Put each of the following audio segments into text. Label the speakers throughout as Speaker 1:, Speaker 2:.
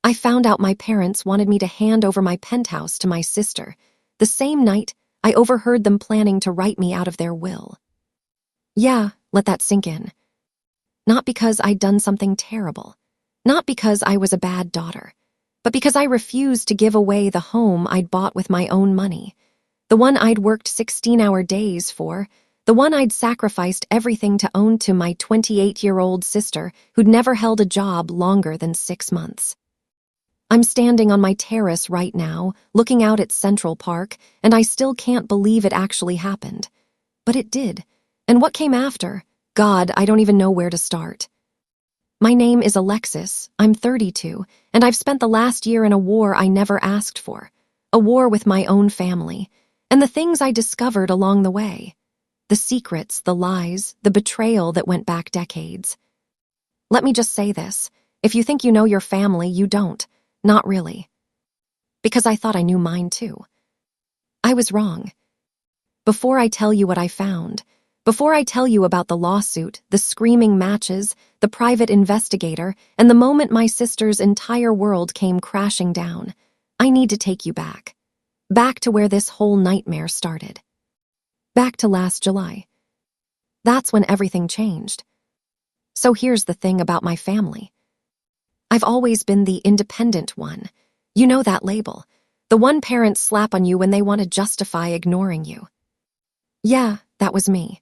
Speaker 1: I found out my parents wanted me to hand over my penthouse to my sister. The same night, I overheard them planning to write me out of their will. Yeah, let that sink in. Not because I'd done something terrible. Not because I was a bad daughter. But because I refused to give away the home I'd bought with my own money. The one I'd worked 16-hour days for. The one I'd sacrificed everything to own to my 28-year-old sister who'd never held a job longer than 6 months. I'm standing on my terrace right now, looking out at Central Park, and I still can't believe it actually happened. But it did. And what came after? God, I don't even know where to start. My name is Alexis, I'm 32, and I've spent the last year in a war I never asked for. A war with my own family. And the things I discovered along the way. The secrets, the lies, the betrayal that went back decades. Let me just say this. If you think you know your family, you don't. Not really. Because I thought I knew mine too. I was wrong. Before I tell you what I found, before I tell you about the lawsuit, the screaming matches, the private investigator, and the moment my sister's entire world came crashing down, I need to take you back. Back to where this whole nightmare started. Back to last July. That's when everything changed. So here's the thing about my family. I've always been the independent one. You know that label. The one parents slap on you when they want to justify ignoring you. Yeah, that was me.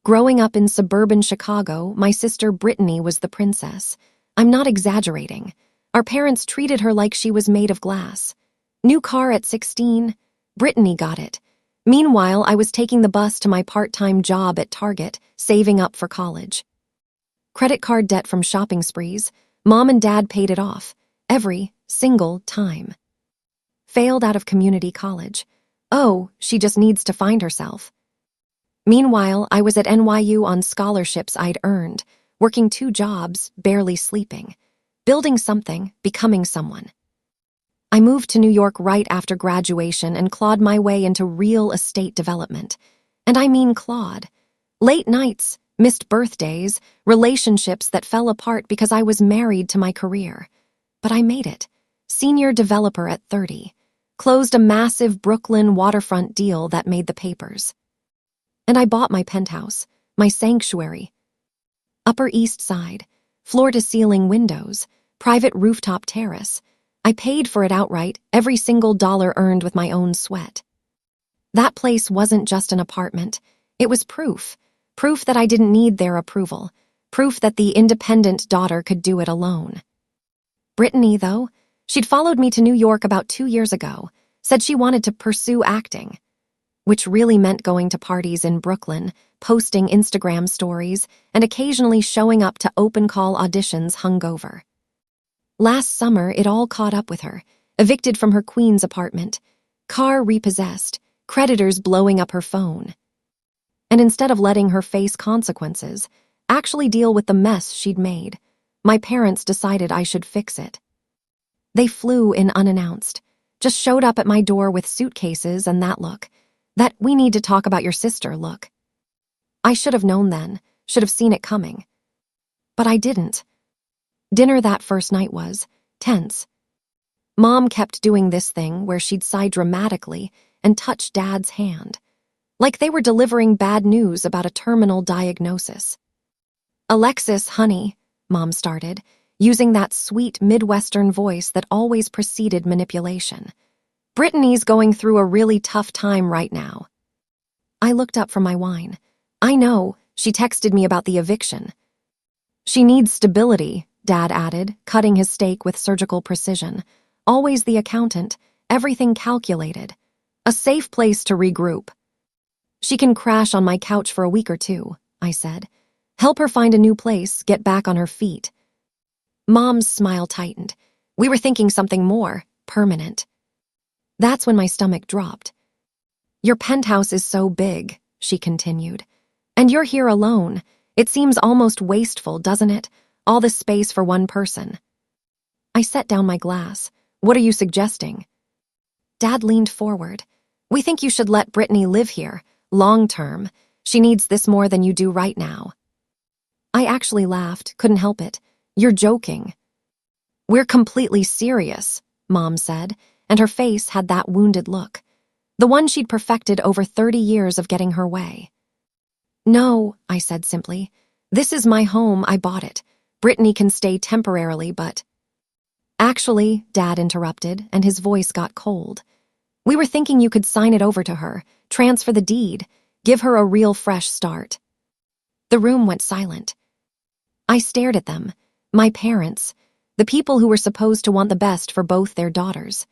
Speaker 1: Growing up in suburban Chicago, my sister Brittany was the princess. I'm not exaggerating. Our parents treated her like she was made of glass. New car at 16, Brittany got it. Meanwhile, I was taking the bus to my part-time job at Target, saving up for college. Credit card debt from shopping sprees. Mom and Dad paid it off, every single time. Failed out of community college. Oh, she just needs to find herself. Meanwhile, I was at NYU on scholarships I'd earned, working 2 jobs, barely sleeping, building something, becoming someone. I moved to New York right after graduation and clawed my way into real estate development. And I mean clawed. Late nights, missed birthdays, relationships that fell apart because I was married to my career. But I made it. Senior developer at 30. Closed a massive Brooklyn waterfront deal that made the papers. And I bought my penthouse, my sanctuary. Upper East Side, floor-to-ceiling windows, private rooftop terrace. I paid for it outright, every single dollar earned with my own sweat. That place wasn't just an apartment. It was proof. Proof that I didn't need their approval. Proof that the independent daughter could do it alone. Brittany, though, she'd followed me to New York about 2 years ago, said she wanted to pursue acting, which really meant going to parties in Brooklyn, posting Instagram stories, and occasionally showing up to open call auditions hungover. Last summer, it all caught up with her, evicted from her Queens apartment, car repossessed, creditors blowing up her phone. And instead of letting her face consequences, actually deal with the mess she'd made, my parents decided I should fix it. They flew in unannounced, just showed up at my door with suitcases and that look, that "we need to talk about your sister" look. I should have known then, should have seen it coming. But I didn't. Dinner that first night was tense. Mom kept doing this thing where she'd sigh dramatically and touch Dad's hand, like they were delivering bad news about a terminal diagnosis. "Alexis, honey," Mom started, using that sweet Midwestern voice that always preceded manipulation. "Brittany's going through a really tough time right now." I looked up from my wine. "I know, she texted me about the eviction." "She needs stability," Dad added, cutting his steak with surgical precision. Always the accountant, everything calculated. "A safe place to regroup." "She can crash on my couch for a week or 2, I said. "Help her find a new place, get back on her feet." Mom's smile tightened. "We were thinking something more permanent." That's when my stomach dropped. "Your penthouse is so big," she continued. "And you're here alone. It seems almost wasteful, doesn't it? All this space for one person." I set down my glass. "What are you suggesting?" Dad leaned forward. "We think you should let Brittany live here, long term. She needs this more than you do right now." I actually laughed, couldn't help it. "You're joking." "We're completely serious," Mom said, and her face had that wounded look, the one she'd perfected over 30 years of getting her way. "No," I said simply. "This is my home, I bought it. Brittany can stay temporarily, but—" "Actually," Dad interrupted, and his voice got cold. "We were thinking you could sign it over to her, transfer the deed, give her a real fresh start." The room went silent. I stared at them, my parents, the people who were supposed to want the best for both their daughters.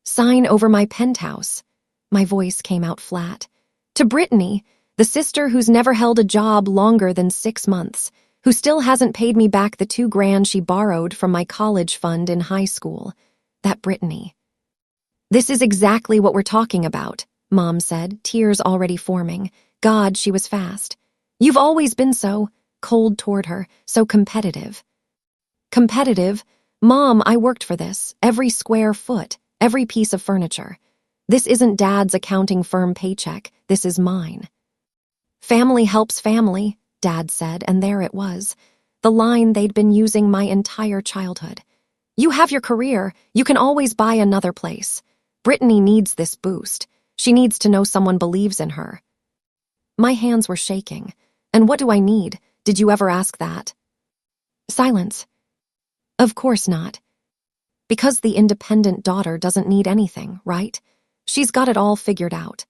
Speaker 1: "Sign over my penthouse." My voice came out flat. "To Brittany, the sister who's never held a job longer than 6 months, who still hasn't paid me back the $2,000 she borrowed from my college fund in high school. That Brittany." "This is exactly what we're talking about," Mom said, tears already forming. God, she was fast. "You've always been so cold toward her, so competitive." "Competitive? Mom, I worked for this, every square foot, every piece of furniture. This isn't Dad's accounting firm paycheck, this is mine." "Family helps family," Dad said, and there it was, the line they'd been using my entire childhood. "You have your career, you can always buy another place. Brittany needs this boost. She needs to know someone believes in her." My hands were shaking. "And what do I need? Did you ever ask that?" Silence. "Of course not. Because the independent daughter doesn't need anything, right? She's got it all figured out."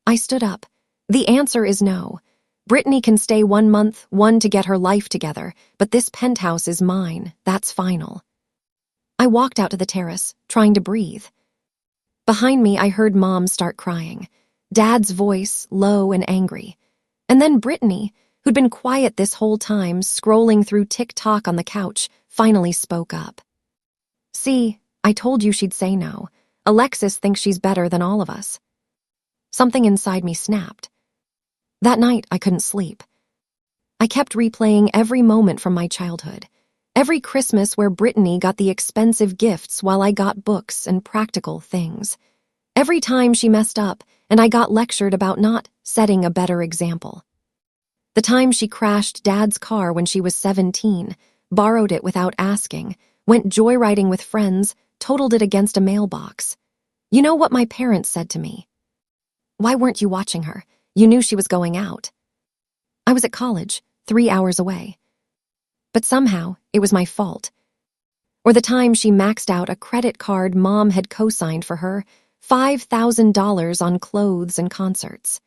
Speaker 1: I stood up. "The answer is no. Brittany can stay 1 month, one to get her life together, but this penthouse is mine, that's final." I walked out to the terrace, trying to breathe. Behind me, I heard Mom start crying, Dad's voice low and angry. And then Brittany, who'd been quiet this whole time, scrolling through TikTok on the couch, finally spoke up. "See, I told you she'd say no. Alexis thinks she's better than all of us." Something inside me snapped. That night, I couldn't sleep. I kept replaying every moment from my childhood. Every Christmas where Brittany got the expensive gifts while I got books and practical things. Every time she messed up and I got lectured about not setting a better example. The time she crashed Dad's car when she was 17, borrowed it without asking, went joyriding with friends, totaled it against a mailbox. You know what my parents said to me? "Why weren't you watching her? You knew she was going out." I was at college, 3 hours away. But somehow, it was my fault. Or the time she maxed out a credit card Mom had co-signed for her, $5,000 on clothes and concerts.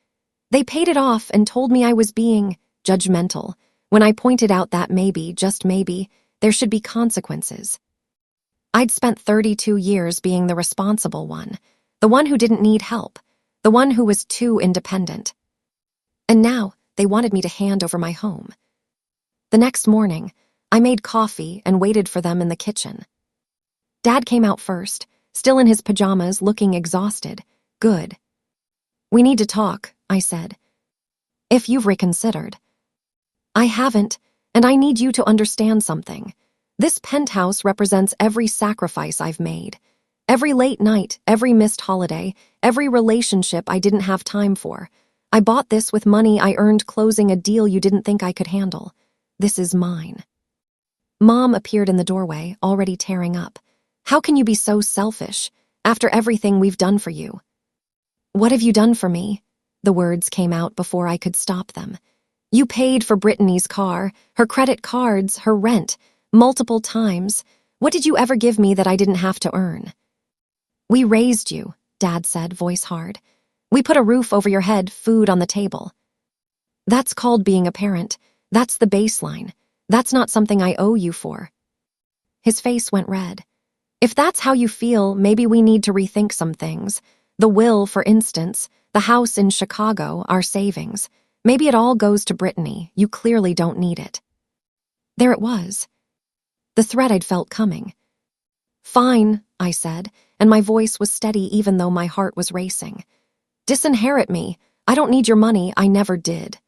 Speaker 1: They paid it off and told me I was being judgmental when I pointed out that maybe, just maybe, there should be consequences. I'd spent 32 years being the responsible one, the one who didn't need help, the one who was too independent. And now, they wanted me to hand over my home. The next morning, I made coffee and waited for them in the kitchen. Dad came out first, still in his pajamas, looking exhausted. "Good." "We need to talk," I said. "If you've reconsidered." "I haven't, and I need you to understand something. This penthouse represents every sacrifice I've made. Every late night, every missed holiday, every relationship I didn't have time for. I bought this with money I earned closing a deal you didn't think I could handle. This is mine." Mom appeared in the doorway, already tearing up. "How can you be so selfish, after everything we've done for you?" "What have you done for me?" The words came out before I could stop them. "You paid for Brittany's car, her credit cards, her rent, multiple times. What did you ever give me that I didn't have to earn?" "We raised you," Dad said, voice hard. "We put a roof over your head, food on the table. That's called being a parent. That's the baseline. That's not something I owe you for." His face went red. "If that's how you feel, maybe we need to rethink some things. The will, for instance, the house in Chicago, our savings. Maybe it all goes to Brittany. You clearly don't need it." There it was. The threat I'd felt coming. "Fine," I said, and my voice was steady even though my heart was racing. "Disinherit me. I don't need your money. I never did."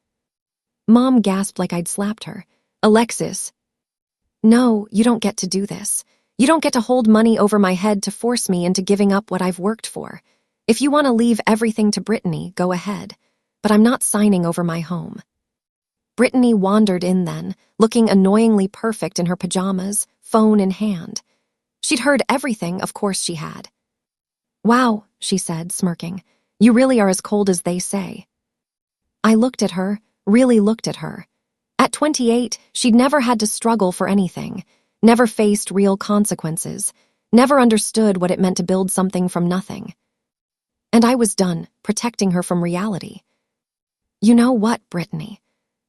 Speaker 1: Mom gasped like I'd slapped her. "Alexis." "No, you don't get to do this. You don't get to hold money over my head to force me into giving up what I've worked for. If you want to leave everything to Brittany, go ahead. But I'm not signing over my home." Brittany wandered in then, looking annoyingly perfect in her pajamas, phone in hand. She'd heard everything, of course she had. "Wow," she said, smirking. "You really are as cold as they say." I looked at her, really looked at her. At 28, she'd never had to struggle for anything, never faced real consequences, never understood what it meant to build something from nothing. And I was done protecting her from reality. You know what, Brittany?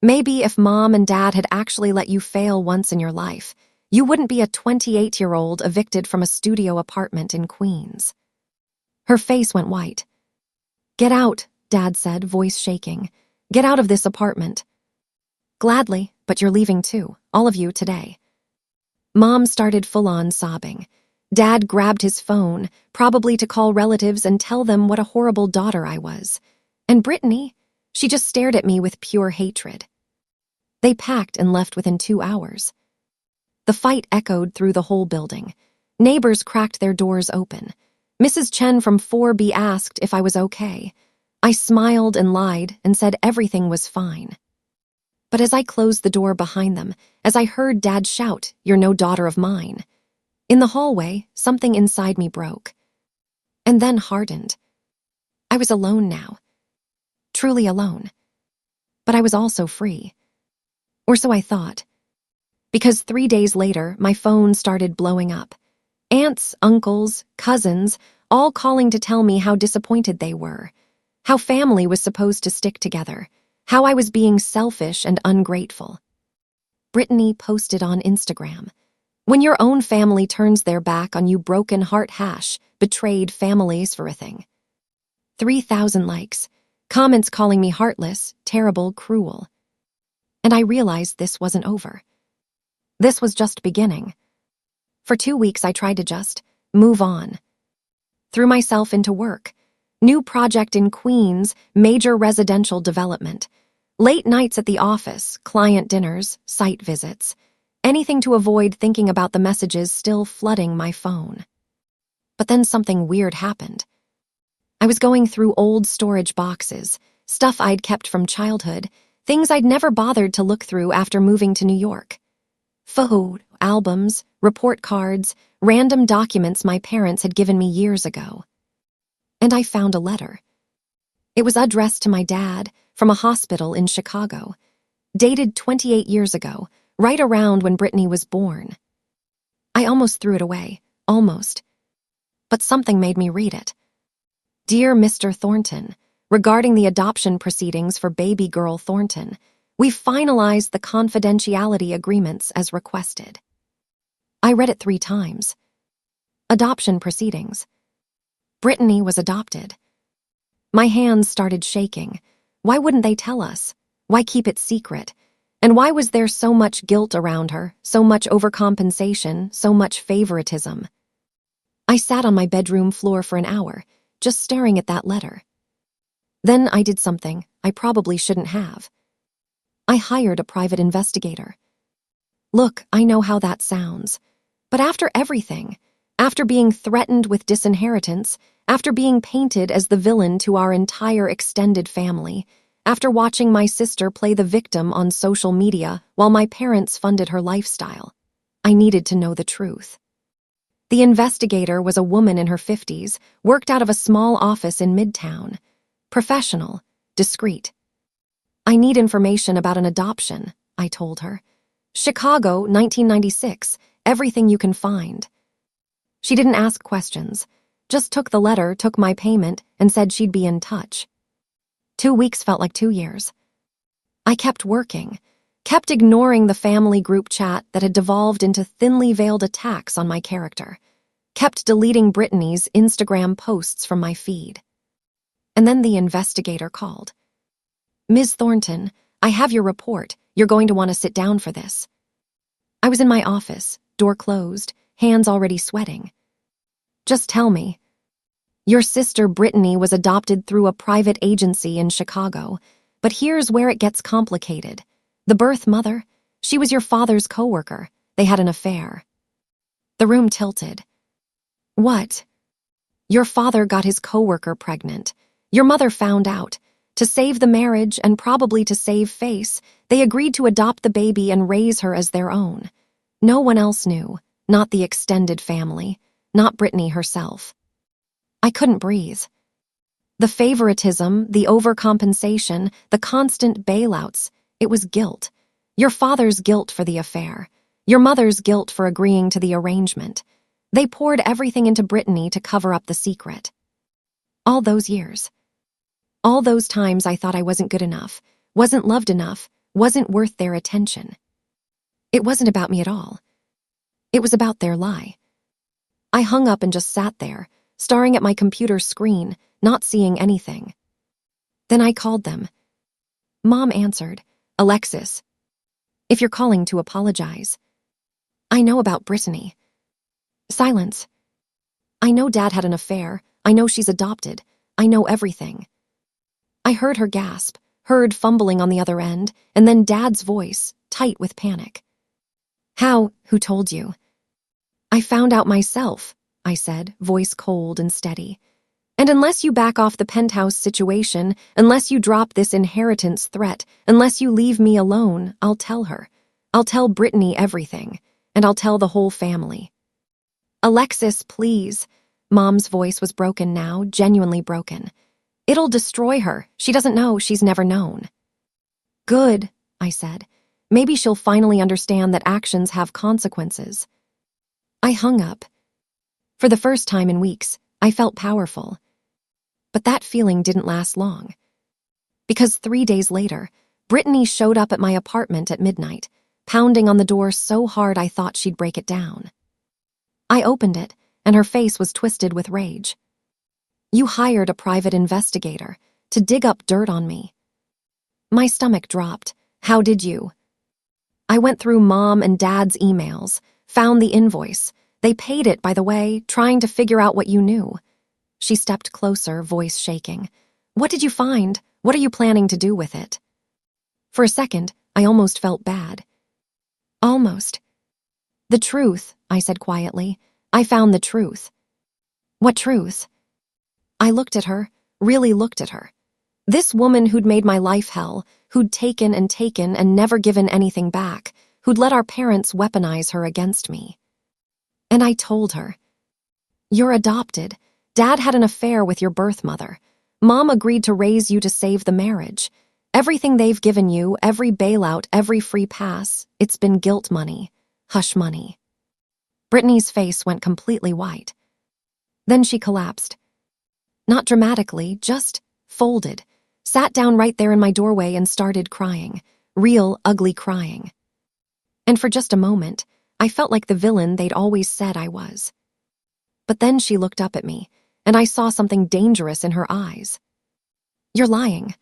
Speaker 1: Maybe if Mom and Dad had actually let you fail once in your life, you wouldn't be a 28-year-old evicted from a studio apartment in Queens. Her face went white. "Get out," Dad said, voice shaking. "Get out of this apartment." "Gladly, but you're leaving too, all of you today." Mom started full-on sobbing. Dad grabbed his phone, probably to call relatives and tell them what a horrible daughter I was. And Brittany, she just stared at me with pure hatred. They packed and left within 2 hours. The fight echoed through the whole building. Neighbors cracked their doors open. Mrs. Chen from 4B asked if I was okay. I smiled and lied and said everything was fine. But as I closed the door behind them, as I heard Dad shout, "You're no daughter of mine," in the hallway, something inside me broke. And then hardened. I was alone now. Truly alone. But I was also free. Or so I thought. Because 3 days later, my phone started blowing up. Aunts, uncles, cousins, all calling to tell me how disappointed they were. How family was supposed to stick together. How I was being selfish and ungrateful. Brittany posted on Instagram. "When your own family turns their back on you, broken heart hash, betrayed families for a thing." 3,000 likes. Comments calling me heartless, terrible, cruel. And I realized this wasn't over. This was just beginning. For 2 weeks I tried to just move on. Threw myself into work. New project in Queens, major residential development. Late nights at the office, client dinners, site visits. Anything to avoid thinking about the messages still flooding my phone. But then something weird happened. I was going through old storage boxes, stuff I'd kept from childhood, things I'd never bothered to look through after moving to New York. Photo albums, report cards, random documents my parents had given me years ago. And I found a letter. It was addressed to my dad from a hospital in Chicago, dated 28 years ago, right around when Brittany was born. I almost threw it away, almost. But something made me read it. "Dear Mr. Thornton, regarding the adoption proceedings for baby girl Thornton, we've finalized the confidentiality agreements as requested." I read it 3 times. Adoption proceedings. Brittany was adopted. My hands started shaking. Why wouldn't they tell us? Why keep it secret? And why was there so much guilt around her, so much overcompensation, so much favoritism? I sat on my bedroom floor for an hour, just staring at that letter. Then I did something I probably shouldn't have. I hired a private investigator. Look, I know how that sounds. But after everything, after being threatened with disinheritance, after being painted as the villain to our entire extended family, after watching my sister play the victim on social media while my parents funded her lifestyle, I needed to know the truth. The investigator was a woman in her 50s, worked out of a small office in Midtown. Professional, discreet. "I need information about an adoption," I told her. "Chicago, 1996, everything you can find." She didn't ask questions, just took the letter, took my payment, and said she'd be in touch. 2 weeks felt like 2 years. I kept working, kept ignoring the family group chat that had devolved into thinly veiled attacks on my character, kept deleting Brittany's Instagram posts from my feed. And then the investigator called. "Ms. Thornton, I have your report. You're going to want to sit down for this." I was in my office, door closed, hands already sweating. "Just tell me. Your sister Brittany was adopted through a private agency in Chicago, but here's where it gets complicated. The birth mother, she was your father's coworker. They had an affair." The room tilted. "What?" "Your father got his coworker pregnant. Your mother found out. To save the marriage and probably to save face, they agreed to adopt the baby and raise her as their own. No one else knew. not the extended family, not Brittany herself. I couldn't breathe. The favoritism, the overcompensation, the constant bailouts, it was guilt. Your father's guilt for the affair. Your mother's guilt for agreeing to the arrangement. They poured everything into Brittany to cover up the secret. All those years. All those times I thought I wasn't good enough, wasn't loved enough, wasn't worth their attention. It wasn't about me at all. It was about their lie. I hung up and just sat there, staring at my computer screen, not seeing anything. Then I called them. Mom answered. Alexis, if you're calling to apologize. I know about Brittany. Silence. I know Dad had an affair. I know she's adopted. I know everything. I heard her gasp, heard fumbling on the other end, and then Dad's voice, tight with panic. How? Who told you? I found out myself, I said, voice cold and steady. And unless you back off the Penthouse situation, unless you drop this inheritance threat, unless you leave me alone, I'll tell her. I'll tell Brittany everything, and I'll tell the whole family. Alexis, please. Mom's voice was broken now, genuinely broken. It'll destroy her. She doesn't know. She's never known. Good, I said. Maybe she'll finally understand that actions have consequences. I hung up. For the first time in weeks, I felt powerful. But that feeling didn't last long. Because 3 days later, Brittany showed up at my apartment at midnight, pounding on the door so hard I thought she'd break it down. I opened it, and her face was twisted with rage. You hired a private investigator to dig up dirt on me. My stomach dropped. How did you? I went through Mom and Dad's emails, found the invoice. They paid it, by the way, trying to figure out what you knew. She stepped closer, voice shaking. What did you find? What are you planning to do with it? For a second, I almost felt bad. Almost. The truth, I said quietly. I found the truth. What truth? I looked at her, really looked at her. This woman who'd made my life hell, who'd taken and never given anything back, who'd let our parents weaponize her against me. And I told her, you're adopted. Dad had an affair with your birth mother. Mom agreed to raise you to save the marriage. Everything they've given you, every bailout, every free pass, it's been guilt money, hush money. Brittany's face went completely white. Then she collapsed. Not dramatically, just folded, sat down right there in my doorway and started crying, real, ugly crying. And for just a moment, I felt like the villain they'd always said I was. But then she looked up at me, and I saw something dangerous in her eyes. You're lying.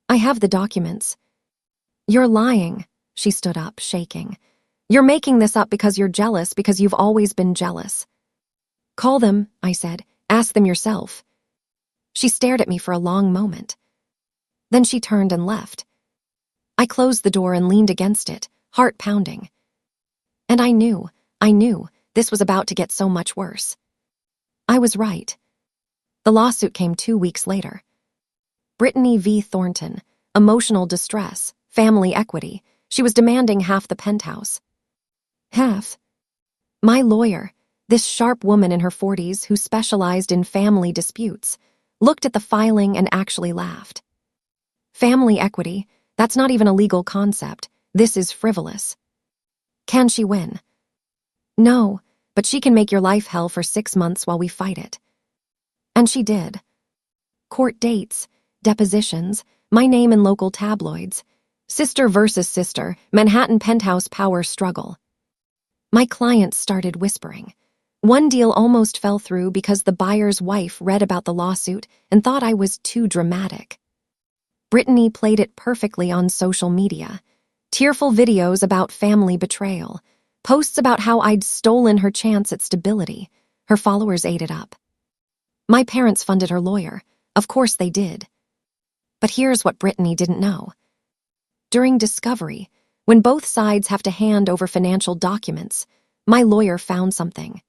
Speaker 1: I have the documents. You're lying. She stood up, shaking. You're making this up because you're jealous, because you've always been jealous. Call them, I said. Ask them yourself. She stared at me for a long moment. Then she turned and left. I closed the door and leaned against it, heart pounding. And I knew this was about to get so much worse. I was right. The lawsuit came 2 weeks later. Brittany v. Thornton, emotional distress, family equity. She was demanding half the penthouse. Half. My lawyer, this sharp woman in her 40s who specialized in family disputes, looked at the filing and actually laughed. Family equity, that's not even a legal concept. This is frivolous. Can she win? No, but she can make your life hell for 6 months while we fight it. And she did. Court dates, depositions, my name in local tabloids. Sister versus sister, Manhattan penthouse power struggle. My clients started whispering. One deal almost fell through because the buyer's wife read about the lawsuit and thought I was too dramatic. Brittany played it perfectly on social media. Tearful videos about family betrayal. Posts about how I'd stolen her chance at stability. Her followers ate it up. My parents funded her lawyer. Of course they did. But here's what Brittany didn't know. During discovery, when both sides have to hand over financial documents, my lawyer found something.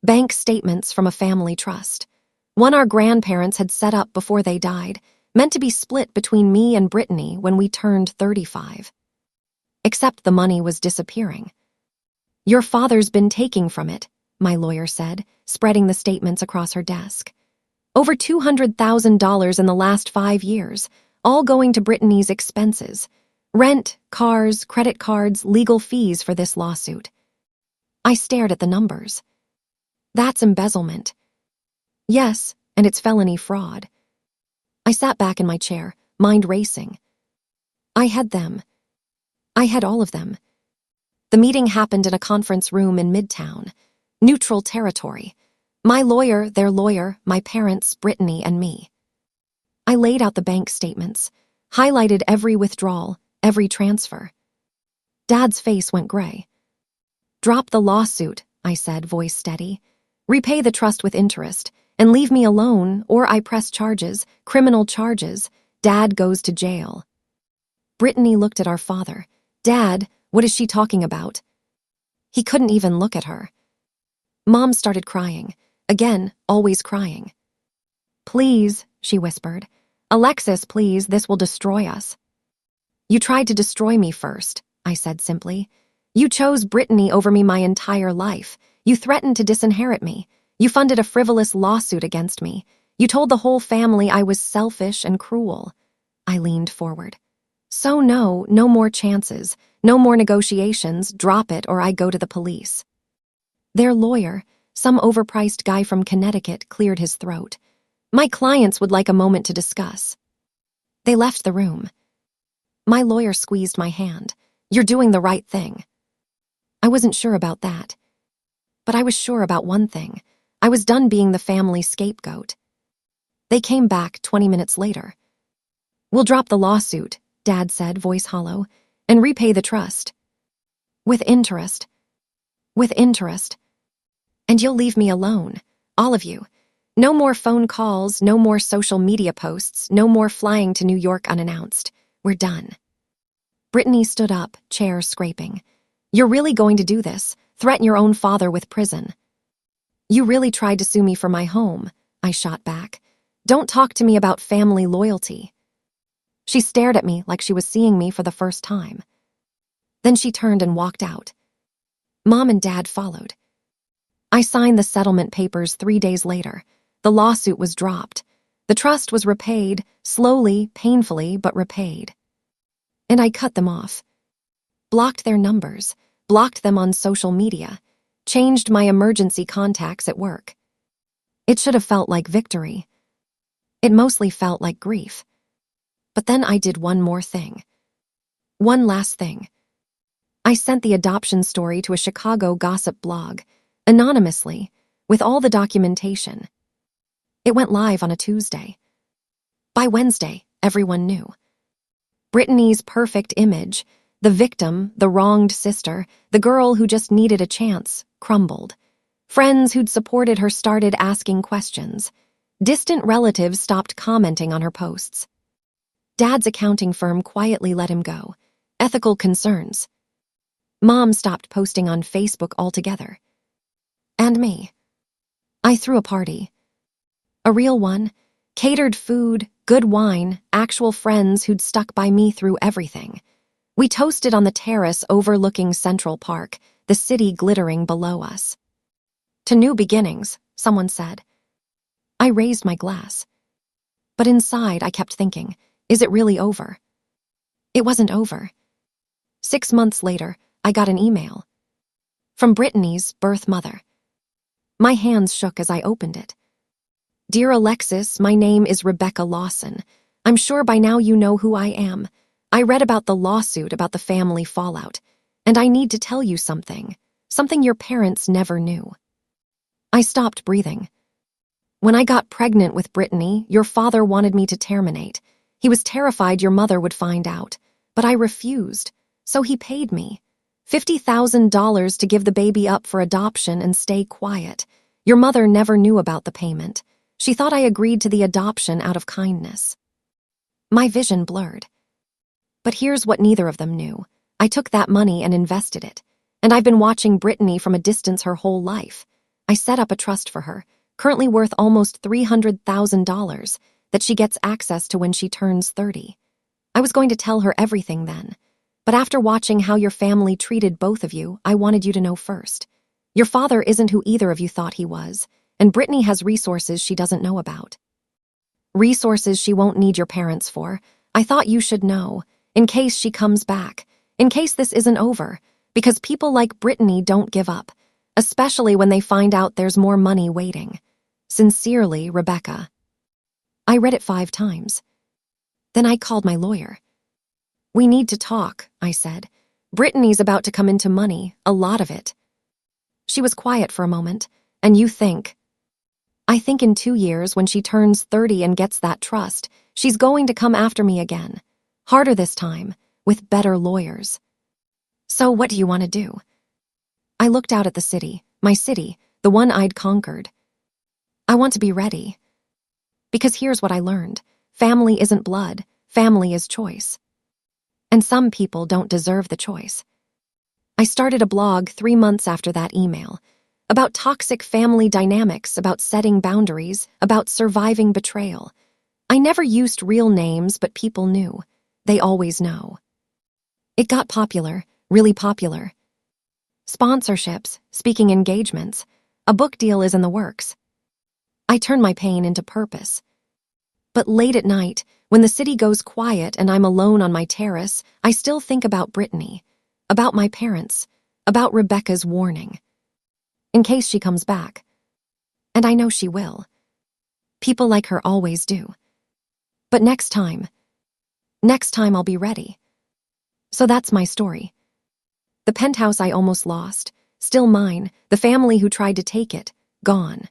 Speaker 1: Bank statements from a family trust. One our grandparents had set up before they died, meant to be split between me and Brittany when we turned 35. Except the money was disappearing. Your father's been taking from it, my lawyer said, spreading the statements across her desk. Over $200,000 in the last 5 years, all going to Brittany's expenses. Rent, cars, credit cards, legal fees for this lawsuit. I stared at the numbers. That's embezzlement. Yes, and it's felony fraud. I sat back in my chair, mind racing. I had them. I had all of them. The meeting happened in a conference room in Midtown. Neutral territory. My lawyer, their lawyer, my parents, Brittany, and me. I laid out the bank statements, highlighted every withdrawal, every transfer. Dad's face went gray. Drop the lawsuit, I said, voice steady. Repay the trust with interest, and leave me alone, or I press charges, criminal charges. Dad goes to jail. Brittany looked at our father. Dad, what is she talking about? He couldn't even look at her. Mom started crying. Again, always crying. Please, she whispered. Alexis, please, this will destroy us. You tried to destroy me first, I said simply. You chose Brittany over me my entire life. You threatened to disinherit me. You funded a frivolous lawsuit against me. You told the whole family I was selfish and cruel. I leaned forward. So no more chances. No more negotiations. Drop it or I go to the police. Their lawyer, some overpriced guy from Connecticut, cleared his throat. My clients would like a moment to discuss. They left the room. My lawyer squeezed my hand. You're doing the right thing. I wasn't sure about that. But I was sure about one thing. I was done being the family scapegoat. They came back 20 minutes later. We'll drop the lawsuit, Dad said, voice hollow, and repay the trust. With interest. With interest. And you'll leave me alone, all of you. No more phone calls, no more social media posts, no more flying to New York unannounced. We're done. Brittany stood up, chair scraping. You're really going to do this? Threaten your own father with prison? You really tried to sue me for my home, I shot back. Don't talk to me about family loyalty. She stared at me like she was seeing me for the first time. Then she turned and walked out. Mom and Dad followed. I signed the settlement papers 3 days later. The lawsuit was dropped. The trust was repaid, slowly, painfully, but repaid. And I cut them off. Blocked their numbers, blocked them on social media, changed my emergency contacts at work. It should have felt like victory. It mostly felt like grief. But then I did one more thing. One last thing. I sent the adoption story to a Chicago gossip blog, anonymously, with all the documentation. It went live on a Tuesday. By Wednesday, everyone knew. Brittany's perfect image, the victim, the wronged sister, the girl who just needed a chance, crumbled. Friends who'd supported her started asking questions. Distant relatives stopped commenting on her posts. Dad's accounting firm quietly let him go. Ethical concerns. Mom stopped posting on Facebook altogether. And me. I threw a party. A real one. Catered food, good wine, actual friends who'd stuck by me through everything. We toasted on the terrace overlooking Central Park, the city glittering below us. To new beginnings, someone said. I raised my glass. But inside I kept thinking, is it really over? It wasn't over. 6 months later, I got an email. From Brittany's birth mother. My hands shook as I opened it. Dear Alexis, my name is Rebecca Lawson. I'm sure by now you know who I am. I read about the lawsuit, about the family fallout, and I need to tell you something. Something your parents never knew. I stopped breathing. When I got pregnant with Brittany, your father wanted me to terminate. He was terrified your mother would find out, but I refused, so he paid me $50,000 to give the baby up for adoption and stay quiet. Your mother never knew about the payment. She thought I agreed to the adoption out of kindness. My vision blurred. But here's what neither of them knew. I took that money and invested it, and I've been watching Brittany from a distance her whole life. I set up a trust for her, currently worth almost $300,000, that she gets access to when she turns 30. I was going to tell her everything then. But after watching how your family treated both of you, I wanted you to know first. Your father isn't who either of you thought he was, and Brittany has resources she doesn't know about. Resources she won't need your parents for. I thought you should know, in case she comes back, in case this isn't over, because people like Brittany don't give up, especially when they find out there's more money waiting. Sincerely, Rebecca. I read it 5 times. Then I called my lawyer. We need to talk, I said. Brittany's about to come into money, a lot of it. She was quiet for a moment. And you think? I think in 2 years, when she turns 30 and gets that trust, she's going to come after me again. Harder this time, with better lawyers. So what do you want to do? I looked out at the city, my city, the one I'd conquered. I want to be ready. Because here's what I learned. Family isn't blood, family is choice. And some people don't deserve the choice. I started a blog 3 months after that email, about toxic family dynamics, about setting boundaries, about surviving betrayal. I never used real names, but people knew. They always know. It got popular, really popular. Sponsorships, speaking engagements, a book deal is in the works. I turn my pain into purpose. But late at night, when the city goes quiet and I'm alone on my terrace, I still think about Brittany, about my parents, about Rebecca's warning. In case she comes back. And I know she will. People like her always do. But next time I'll be ready. So that's my story. The penthouse I almost lost, still mine, the family who tried to take it, gone.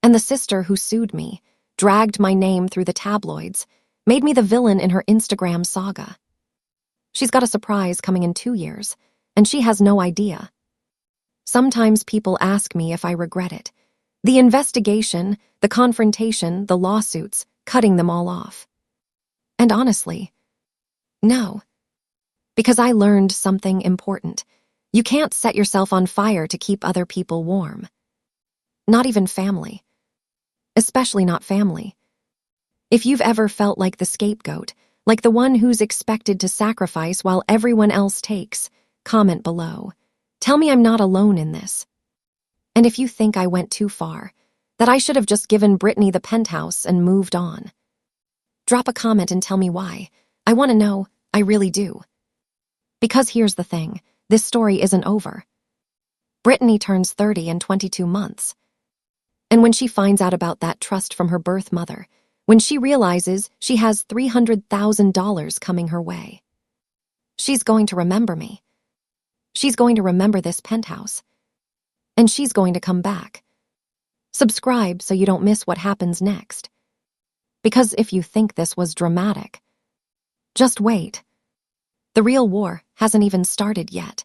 Speaker 1: And the sister who sued me, dragged my name through the tabloids, made me the villain in her Instagram saga. She's got a surprise coming in 2 years, and she has no idea. Sometimes people ask me if I regret it. The investigation, the confrontation, the lawsuits, cutting them all off. And honestly, no. Because I learned something important. You can't set yourself on fire to keep other people warm. Not even family. Especially not family. If you've ever felt like the scapegoat, like the one who's expected to sacrifice while everyone else takes, comment below. Tell me I'm not alone in this. And if you think I went too far, that I should have just given Brittany the penthouse and moved on, drop a comment and tell me why. I want to know, I really do. Because here's the thing, this story isn't over. Brittany turns 30 in 22 months. And when she finds out about that trust from her birth mother, when she realizes she has $300,000 coming her way, she's going to remember me. She's going to remember this penthouse. And she's going to come back. Subscribe so you don't miss what happens next. Because if you think this was dramatic, just wait. The real war hasn't even started yet.